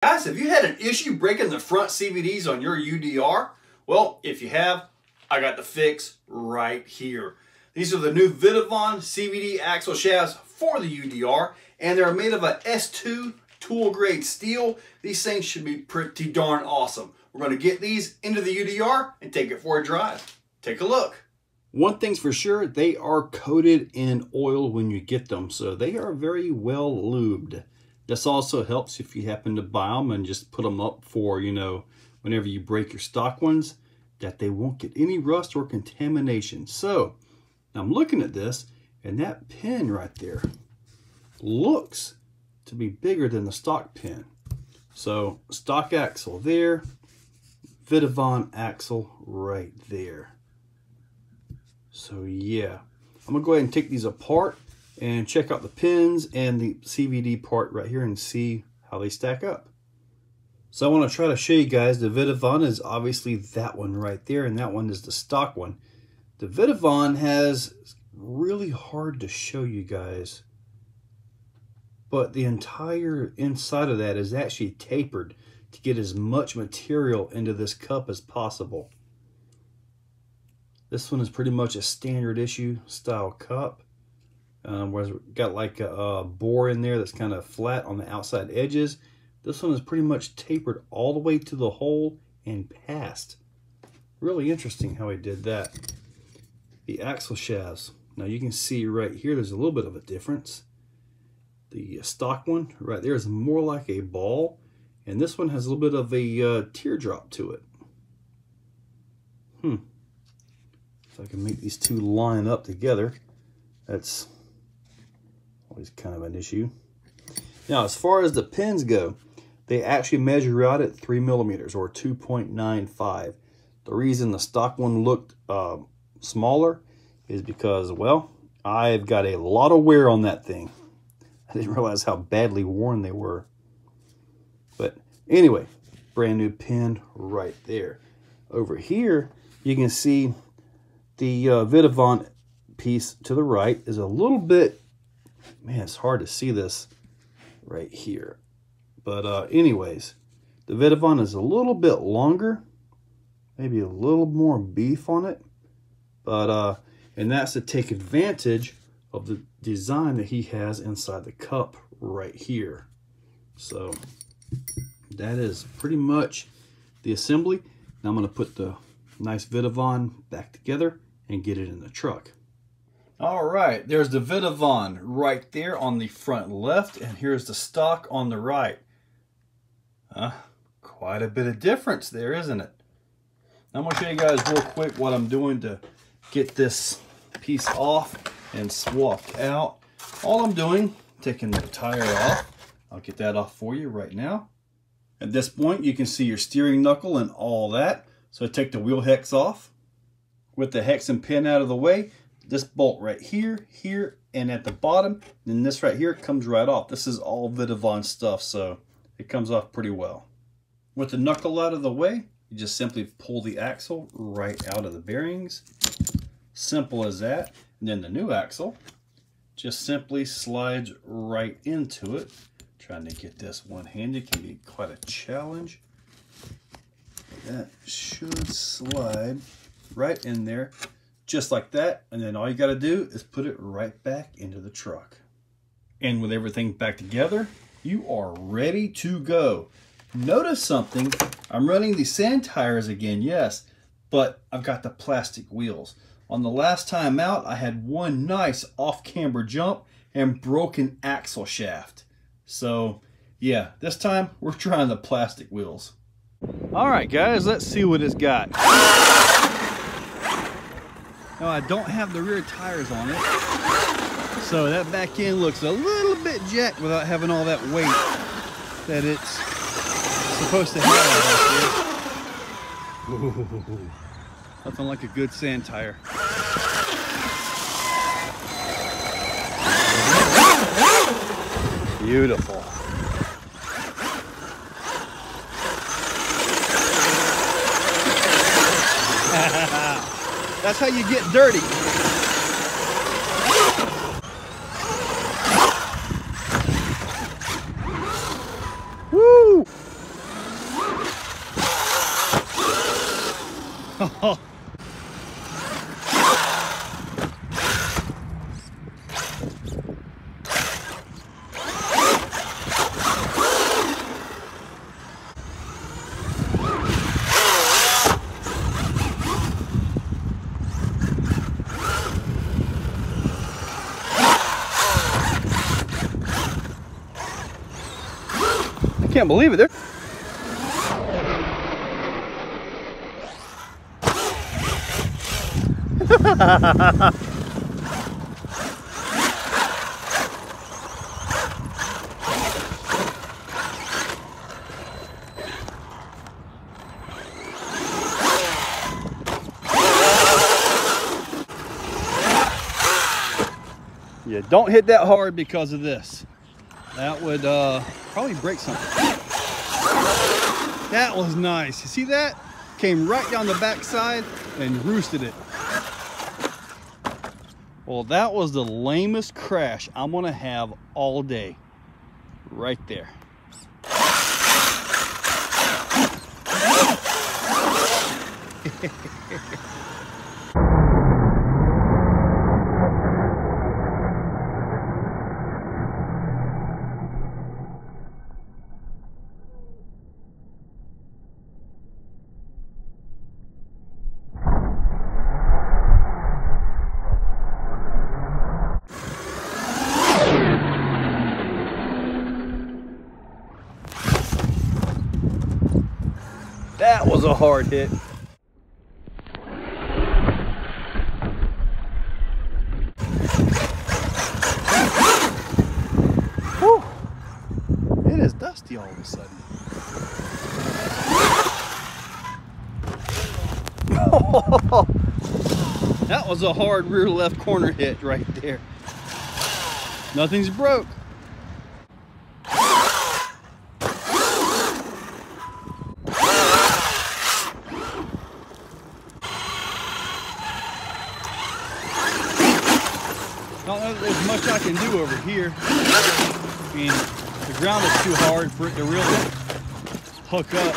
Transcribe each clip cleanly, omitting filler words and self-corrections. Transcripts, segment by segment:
Guys, have you had an issue breaking the front CVDs on your UDR? Well, if you have, I got the fix right here. These are the new Vitavon CVD axle shafts for the UDR, and they're made of a S2 tool grade steel. These things should be pretty darn awesome. We're going to get these into the UDR and take it for a drive. Take a look. One thing's for sure, they are coated in oil when you get them, so they are very well lubed. This also helps if you happen to buy them and just put them up for, whenever you break your stock ones, that they won't get any rust or contamination. So, I'm looking at this, and that pin right there looks to be bigger than the stock pin. So, stock axle there, Vitavon axle right there. So yeah, I'm gonna go ahead and take these apart and check out the pins and the CVD part right here and see how they stack up. So I want to try to show you guys the Vitavon is obviously that one right there, and that one is the stock one. The Vitavon has really hard to show you guys, but the entire inside of that is actually tapered to get as much material into this cup as possible. This one is pretty much a standard issue style cup. Where it's got like a bore in there that's kind of flat on the outside edges. This one is pretty much tapered all the way to the hole and past. Really interesting how he did that. The axle shafts. Now you can see right here there's a little bit of a difference. The stock one right there is more like a ball, and this one has a little bit of a teardrop to it. If I can make these two line up together, that's always kind of an issue. Now, as far as the pins go, they actually measure out at 3 millimeters or 2.95. The reason the stock one looked smaller is because, well, I've got a lot of wear on that thing. I didn't realize how badly worn they were. But anyway, brand new pin right there. Over here, you can see the Vitavon piece to the right is a little bit, man, it's hard to see this right here. But anyways, the Vitavon is a little bit longer, maybe a little more beef on it. But, and that's to take advantage of the design that he has inside the cup right here. So that is pretty much the assembly. Now I'm going to put the nice Vitavon back together and get it in the truck. All right, there's the Vitavon right there on the front left, and here's the stock on the right. Quite a bit of difference there, isn't it? I'm going to show you guys real quick what I'm doing to get this piece off and swapped out. All I'm doing, taking the tire off. I'll get that off for you right now. At this point, you can see your steering knuckle and all that. So take the wheel hex off. With the hex and pin out of the way, this bolt right here, here, and at the bottom, and this right here comes right off. This is all Vitavon stuff, so it comes off pretty well. With the knuckle out of the way, you just simply pull the axle right out of the bearings. Simple as that. And then the new axle just simply slides right into it. Trying to get this one-handed can be quite a challenge. That should slide right in there just like that, and then all you got to do is put it right back into the truck. And with everything back together, you are ready to go. Notice something, I'm running the sand tires again, yes, but I've got the plastic wheels. On the last time out, I had one nice off-camber jump and broken axle shaft. So yeah, this time we're trying the plastic wheels. All right, guys, let's see what it's got. Now, I don't have the rear tires on it, so that back end looks a little bit jacked without having all that weight that it's supposed to have. Ooh, nothing like a good sand tire. Beautiful. That's how you get dirty. Woo! I can't believe it. There. Yeah, don't hit that hard because of this. That would probably break something. That was nice. You see that? Came right down the back side and roosted it. Well, that was the lamest crash I'm gonna have all day. Right there. That was a hard hit. Whew. It is dusty all of a sudden. That was a hard rear left corner hit right there. Nothing's broke. I don't know if there's much I can do over here. I mean, the ground is too hard for it to really hook up.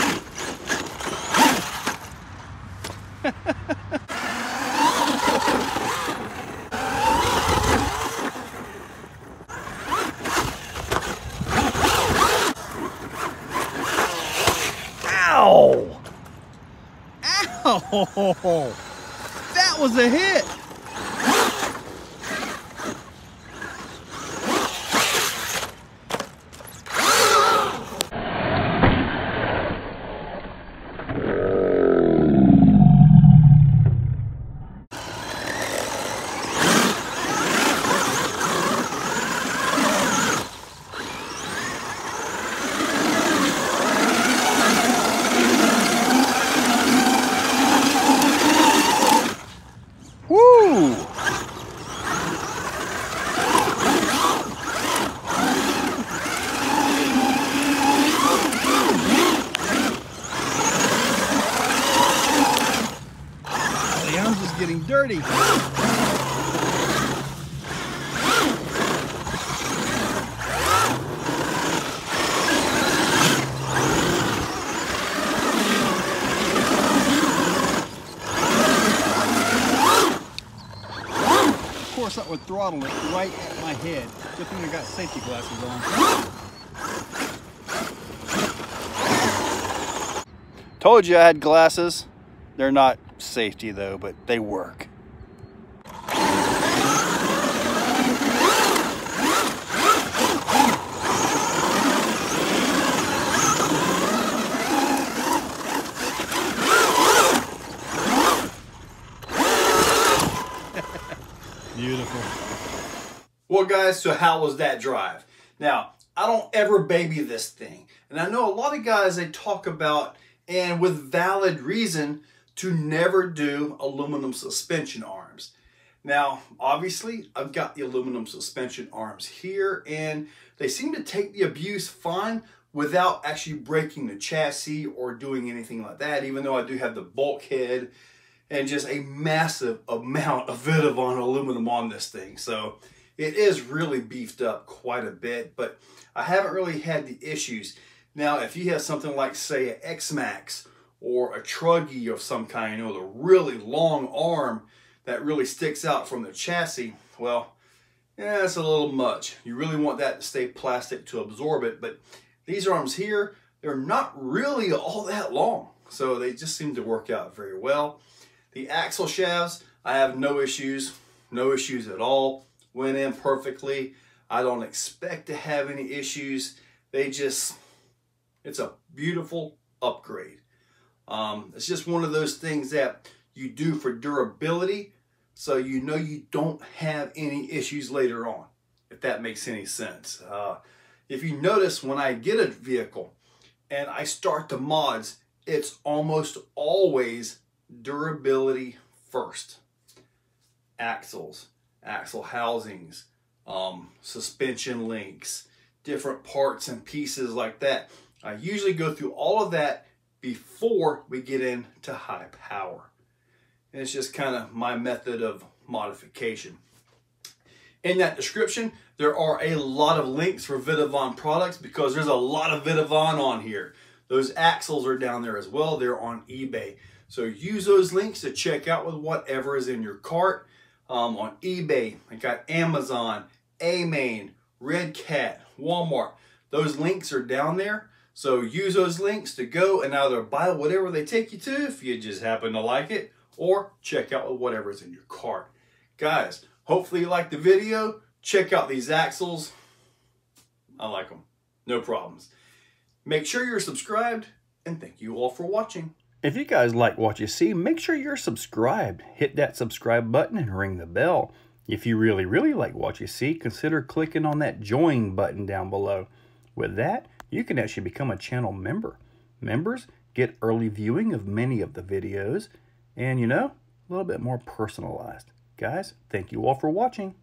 Ow! Ow! That was a hit! Woo! The arm's just getting dirty. Of course, that would throttle it right at my head. Good thing I got safety glasses on. Told you I had glasses. They're not safety though, but they work. Beautiful. Well guys, so how was that drive? Now, I don't ever baby this thing. And I know a lot of guys, they talk about, and with valid reason, to never do aluminum suspension arms. Now, obviously, I've got the aluminum suspension arms here, and they seem to take the abuse fine without actually breaking the chassis or doing anything like that, even though I do have the bulkhead and just a massive amount of Vitavon aluminum on this thing. So it is really beefed up quite a bit, but I haven't really had the issues. Now, if you have something like, say, an X-Max or a truggy of some kind, you know, the really long arm that really sticks out from the chassis, well, yeah, it's a little much. You really want that to stay plastic to absorb it, but these arms here, they're not really all that long, so they just seem to work out very well. The axle shafts, I have no issues at all. Went in perfectly. I don't expect to have any issues. It's a beautiful upgrade. It's just one of those things that you do for durability, so you know you don't have any issues later on, if that makes any sense. If you notice, when I get a vehicle and I start the mods, it's almost always durability first. Axles, axle housings, suspension links, different parts and pieces like that. I usually go through all of that before we get into high power. And it's just kind of my method of modification. In that description, there are a lot of links for Vitavon products because there's a lot of Vitavon on here. Those axles are down there as well. They're on eBay. So use those links to check out with whatever is in your cart. On eBay, I got Amazon, A-Main, Red Cat, Walmart. Those links are down there. So use those links to go and either buy whatever they take you to if you just happen to like it, or check out with whatever's in your cart. Guys, hopefully you liked the video. Check out these axles. I like them. No problems. Make sure you're subscribed, and thank you all for watching. If you guys like what you see, make sure you're subscribed. Hit that subscribe button and ring the bell. If you really like what you see, consider clicking on that join button down below. With that, you can actually become a channel member. Members get early viewing of many of the videos and, you know, a little bit more personalized. Guys, thank you all for watching.